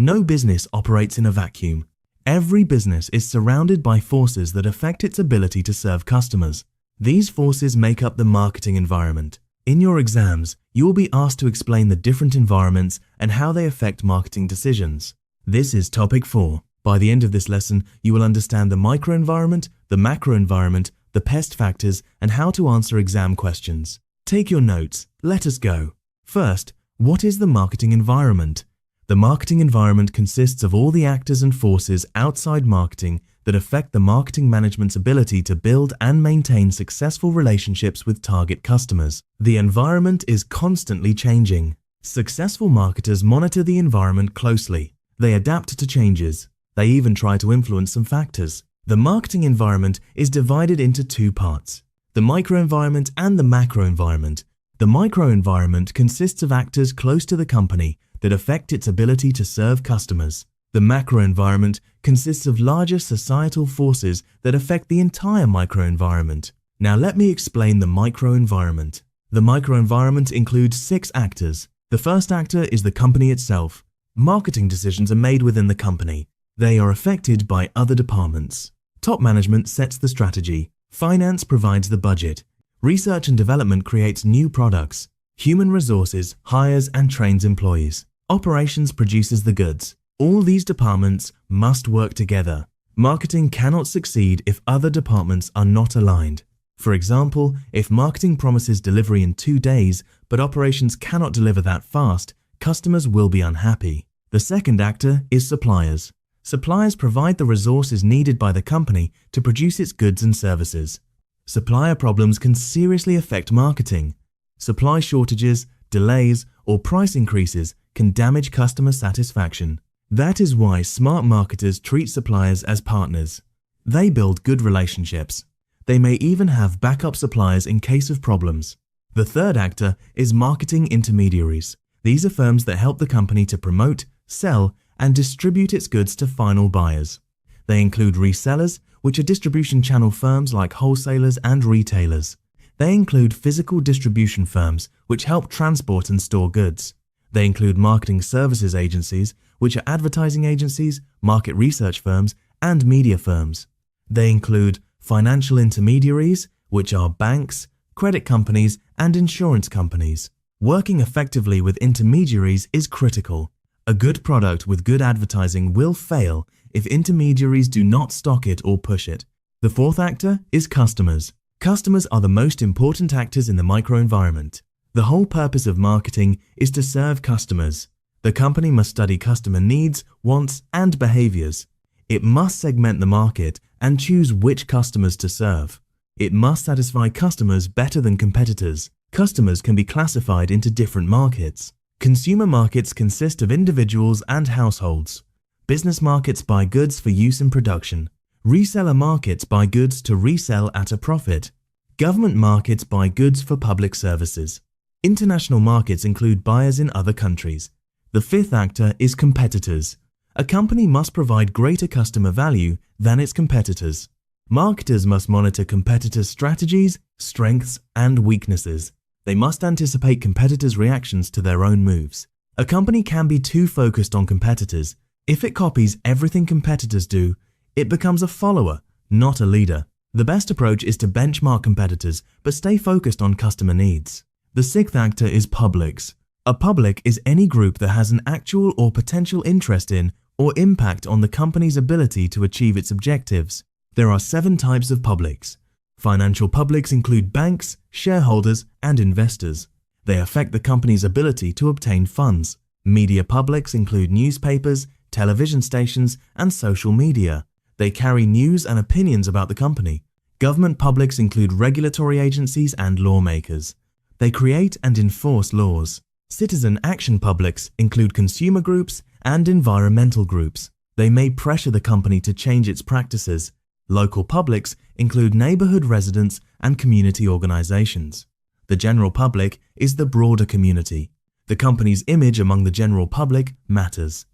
No business operates in a vacuum. Every business is surrounded by forces that affect its ability to serve customers. These forces make up the marketing environment. In your exams, you will be asked to explain the different environments and how they affect marketing decisions. This is topic 4. By the end of this lesson, you will understand the microenvironment, the macroenvironment, the PEST factors, and how to answer exam questions. Take your notes. Let us go. First, what is the marketing environment? The marketing environment consists of all the actors and forces outside marketing that affect the marketing management's ability to build and maintain successful relationships with target customers. The environment is constantly changing. Successful marketers monitor the environment closely. They adapt to changes. They even try to influence some factors. The marketing environment is divided into 2 parts, the microenvironment and the macroenvironment. The microenvironment consists of actors close to the company that affect its ability to serve customers. The macroenvironment consists of larger societal forces that affect the entire microenvironment. Now let me explain the microenvironment. The microenvironment includes 6 actors. The first actor is the company itself. Marketing decisions are made within the company. They are affected by other departments. Top management sets the strategy. Finance provides the budget. Research and development creates new products. Human resources hires and trains employees. Operations produces the goods. All these departments must work together. Marketing cannot succeed if other departments are not aligned. For example, if marketing promises delivery in 2 days, but operations cannot deliver that fast, customers will be unhappy. The second actor is suppliers. Suppliers provide the resources needed by the company to produce its goods and services. Supplier problems can seriously affect marketing. Supply shortages, delays, or price increases can damage customer satisfaction. That is why smart marketers treat suppliers as partners. They build good relationships. They may even have backup suppliers in case of problems. The third actor is marketing intermediaries. These are firms that help the company to promote, sell, and distribute its goods to final buyers. They include resellers, which are distribution channel firms like wholesalers and retailers. They include physical distribution firms, which help transport and store goods. They include marketing services agencies, which are advertising agencies, market research firms, and media firms. They include financial intermediaries, which are banks, credit companies, and insurance companies. Working effectively with intermediaries is critical. A good product with good advertising will fail if intermediaries do not stock it or push it. The fourth actor is customers. Customers are the most important actors in the microenvironment. The whole purpose of marketing is to serve customers. The company must study customer needs, wants, and behaviors. It must segment the market and choose which customers to serve. It must satisfy customers better than competitors. Customers can be classified into different markets. Consumer markets consist of individuals and households. Business markets buy goods for use in production. Reseller markets buy goods to resell at a profit. Government markets buy goods for public services. International markets include buyers in other countries. The fifth actor is competitors. A company must provide greater customer value than its competitors. Marketers must monitor competitors' strategies, strengths, and weaknesses. They must anticipate competitors' reactions to their own moves. A company can be too focused on competitors. If it copies everything competitors do, it becomes a follower, not a leader. The best approach is to benchmark competitors, but stay focused on customer needs. The sixth actor is publics. A public is any group that has an actual or potential interest in or impact on the company's ability to achieve its objectives. There are 7 types of publics. Financial publics include banks, shareholders, and investors. They affect the company's ability to obtain funds. Media publics include newspapers, television stations, and social media. They carry news and opinions about the company. Government publics include regulatory agencies and lawmakers. They create and enforce laws. Citizen action publics include consumer groups and environmental groups. They may pressure the company to change its practices. Local publics include neighborhood residents and community organizations. The general public is the broader community. The company's image among the general public matters.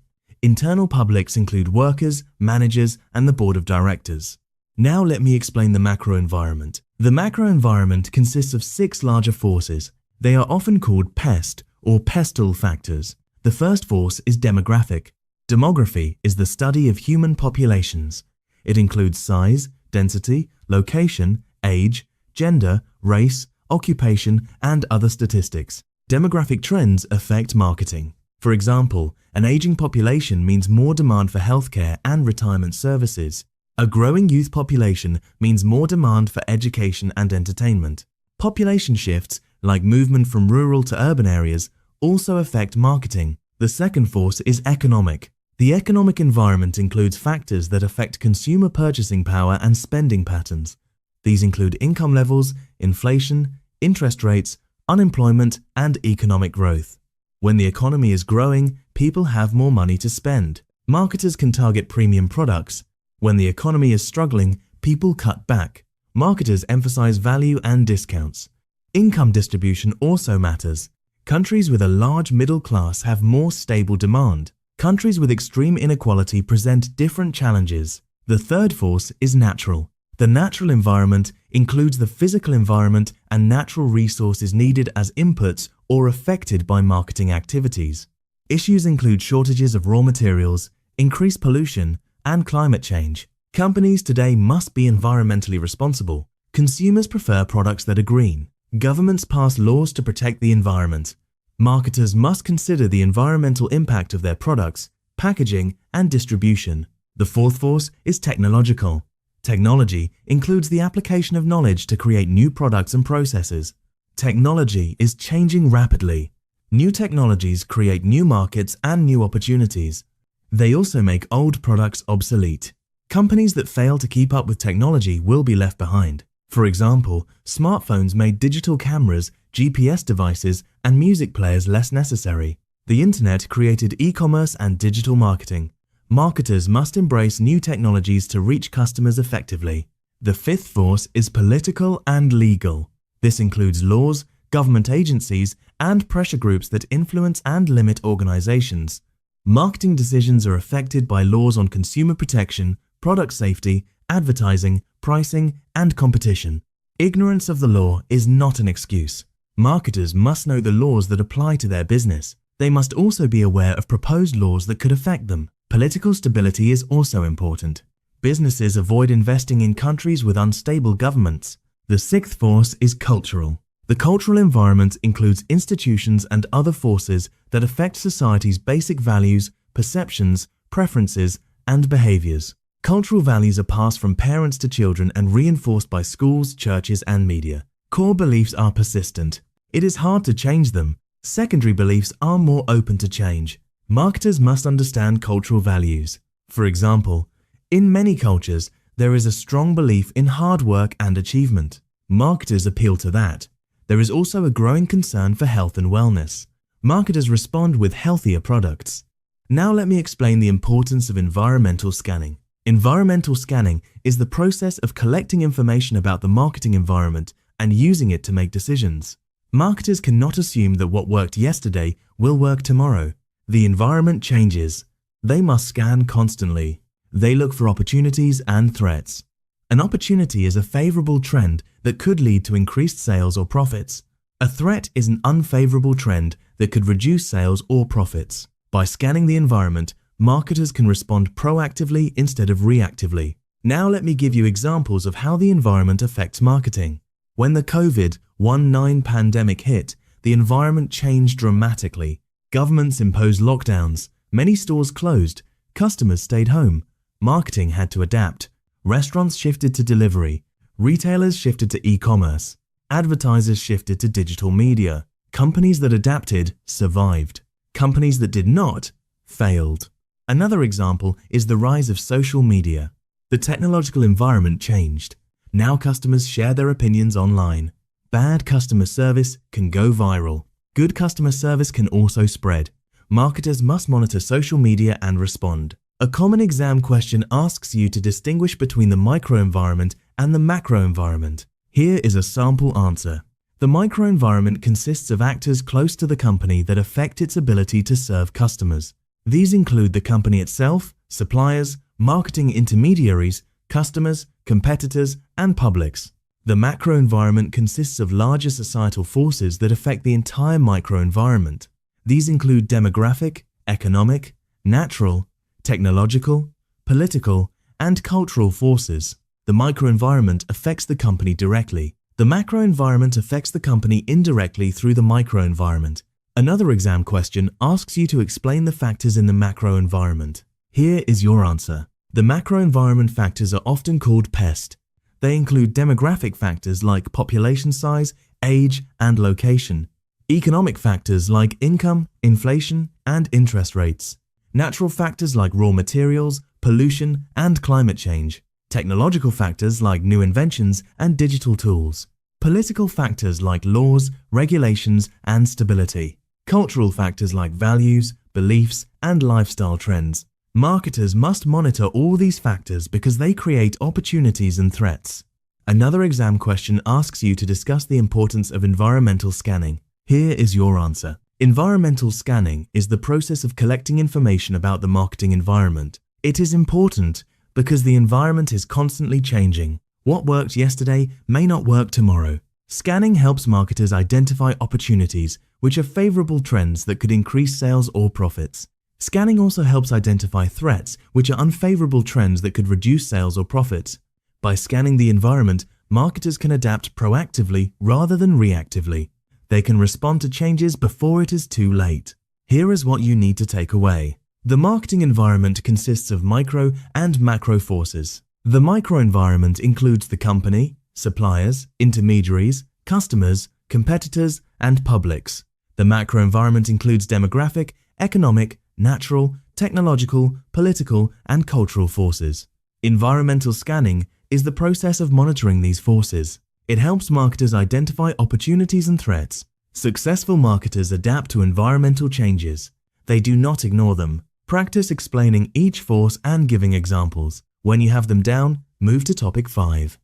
Internal publics include workers, managers, and the board of directors. Now let me explain the macro environment. The macro environment consists of 6 larger forces. They are often called PEST or pestle factors. The first force is demographic. Demography is the study of human populations. It includes size, density, location, age, gender, race, occupation, and other statistics. Demographic trends affect marketing. For example, an aging population means more demand for healthcare and retirement services. A growing youth population means more demand for education and entertainment. Population shifts, like movement from rural to urban areas, also affect marketing. The second force is economic. The economic environment includes factors that affect consumer purchasing power and spending patterns. These include income levels, inflation, interest rates, unemployment, and economic growth. When the economy is growing, people have more money to spend. Marketers can target premium products. When the economy is struggling, people cut back. Marketers emphasize value and discounts. Income distribution also matters. Countries with a large middle class have more stable demand. Countries with extreme inequality present different challenges. The third force is natural. The natural environment includes the physical environment and natural resources needed as inputs or affected by marketing activities. Issues include shortages of raw materials, increased pollution, and climate change. Companies today must be environmentally responsible. Consumers prefer products that are green. Governments pass laws to protect the environment. Marketers must consider the environmental impact of their products, packaging, and distribution. The fourth force is technological. Technology includes the application of knowledge to create new products and processes. Technology is changing rapidly. New technologies create new markets and new opportunities. They also make old products obsolete. Companies that fail to keep up with technology will be left behind. For example, smartphones made digital cameras, GPS devices, and music players less necessary. The internet created e-commerce and digital marketing. Marketers must embrace new technologies to reach customers effectively. The fifth force is political and legal. This includes laws, government agencies, and pressure groups that influence and limit organizations. Marketing decisions are affected by laws on consumer protection, product safety, advertising, pricing, and competition. Ignorance of the law is not an excuse. Marketers must know the laws that apply to their business. They must also be aware of proposed laws that could affect them. Political stability is also important. Businesses avoid investing in countries with unstable governments. The sixth force is cultural. The cultural environment includes institutions and other forces that affect society's basic values, perceptions, preferences, and behaviors. Cultural values are passed from parents to children and reinforced by schools, churches, and media. Core beliefs are persistent. It is hard to change them. Secondary beliefs are more open to change. Marketers must understand cultural values. For example, in many cultures, there is a strong belief in hard work and achievement. Marketers appeal to that. There is also a growing concern for health and wellness. Marketers respond with healthier products. Now let me explain the importance of environmental scanning. Environmental scanning is the process of collecting information about the marketing environment and using it to make decisions. Marketers cannot assume that what worked yesterday will work tomorrow. The environment changes. They must scan constantly. They look for opportunities and threats. An opportunity is a favorable trend that could lead to increased sales or profits. A threat is an unfavorable trend that could reduce sales or profits. By scanning the environment, marketers can respond proactively instead of reactively. Now let me give you examples of how the environment affects marketing. When the COVID-19 pandemic hit, the environment changed dramatically. Governments imposed lockdowns, many stores closed, customers stayed home, marketing had to adapt, restaurants shifted to delivery, retailers shifted to e-commerce, advertisers shifted to digital media. Companies that adapted survived. Companies that did not failed. Another example is the rise of social media. The technological environment changed. Now customers share their opinions online. Bad customer service can go viral. Good customer service can also spread. Marketers must monitor social media and respond. A common exam question asks you to distinguish between the microenvironment and the macroenvironment. Here is a sample answer. The microenvironment consists of actors close to the company that affect its ability to serve customers. These include the company itself, suppliers, marketing intermediaries, customers, competitors, and publics. The macroenvironment consists of larger societal forces that affect the entire microenvironment. These include demographic, economic, natural, technological, political, and cultural forces. The microenvironment affects the company directly. The macroenvironment affects the company indirectly through the microenvironment. Another exam question asks you to explain the factors in the macroenvironment. Here is your answer. The macroenvironment factors are often called PEST. They include demographic factors like population size, age, and location, economic factors like income, inflation, and interest rates, natural factors like raw materials, pollution, and climate change, technological factors like new inventions and digital tools, political factors like laws, regulations, and stability, cultural factors like values, beliefs, and lifestyle trends. Marketers must monitor all these factors because they create opportunities and threats. Another exam question asks you to discuss the importance of environmental scanning. Here is your answer. Environmental scanning is the process of collecting information about the marketing environment. It is important because the environment is constantly changing. What worked yesterday may not work tomorrow. Scanning helps marketers identify opportunities which are favorable trends that could increase sales or profits. Scanning also helps identify threats which are unfavorable trends that could reduce sales or profits. By scanning the environment, marketers can adapt proactively rather than reactively. They can respond to changes before it is too late. Here is what you need to take away. The marketing environment consists of micro and macro forces. The microenvironment includes the company, suppliers, intermediaries, customers, competitors, and publics. The macroenvironment includes demographic, economic, natural, technological, political, and cultural forces. Environmental scanning is the process of monitoring these forces. It helps marketers identify opportunities and threats. Successful marketers adapt to environmental changes. They do not ignore them. Practice explaining each force and giving examples. When you have them down, move to topic 5.